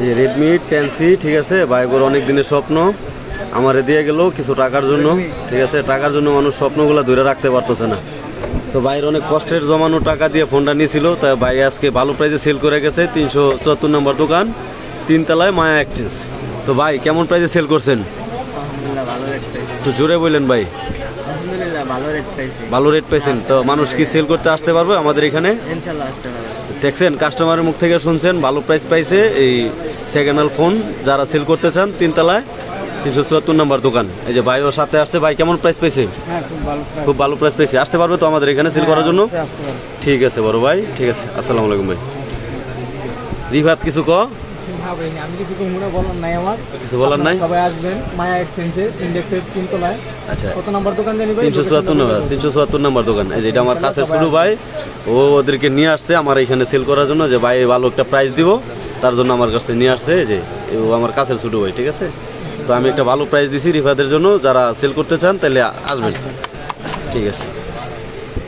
এই Redmi 10C, ঠিক আছে, বাইকের অনেক দিনের স্বপ্ন আমারে দিয়ে গেল কিছু টাকার জন্য, ঠিক আছে। টাকার জন্য মানুষ স্বপ্নগুলো ধরে রাখতে পারতেছে না। তো ভাইয়ের অনেক কষ্টের জমানো টাকা দিয়ে ফোনটা নিয়েছিল, তাই ভাই আজকে ভালো প্রাইসে সেল করে গেছে। 374 নম্বর দোকান, 3 তলায়, মায়া এক্সচেঞ্জ। তো ভাই কেমন প্রাইসে সেল করছেন? আলহামদুলিল্লাহ ভালো রেট পাইছি। একটু জোরে বললেন ভাই। আলহামদুলিল্লাহ ভালো রেট পাইছি। ভালো রেট পাইছেন? তো মানুষ কি সেল করতে আসতে পারবে আমাদের এখানে? ইনশাআল্লাহ আসতে পারবে। দেখছেন, কাস্টমারের মুখ থেকে শুনছেন ভালো প্রাইস পাইছে। এই সেকেন্ড হ্যান্ড ফোন যারা সেল করতে চান, 3 তলায়, 374 নম্বর দোকান। এই যে ভাই ওর সাথে আসছে। ভাই কেমন প্রাইস পাইছে? হ্যাঁ খুব ভালো প্রাইস। খুব ভালো প্রাইস পাইছে। আসতে পারবে তো আমাদের এখানে সেল করার জন্য? আসতে পারবে। ঠিক আছে বড় ভাই, ঠিক আছে। আসসালামু আলাইকুম ভাই। রিফাত কিছু আমি কিছু কোনো বলার নাই, আমার কিছু বলার নাই। সবাই আসবেন মায়া এক্সচেঞ্জে, ইন্ডেক্সের 3 তলায়। আচ্ছা, কত নাম্বার দোকান জানি ভাই? 374 নম্বর দোকান। এই যে এটা আমার কাছে শুরু ভাই, ও ওদেরকে নিয়ে আসছে আমার এখানে সেল করার জন্য, যে ভাই ভালো একটা প্রাইস দিব তার জন্য আমার কাছে নিয়ে আসছে। যে ও আমার কাছের ছোটো ভাই, ঠিক আছে। তো আমি একটা ভালো প্রাইস দিছি রিফাতের জন্য, যারা সেল করতে চান তাহলে আসবেন, ঠিক আছে।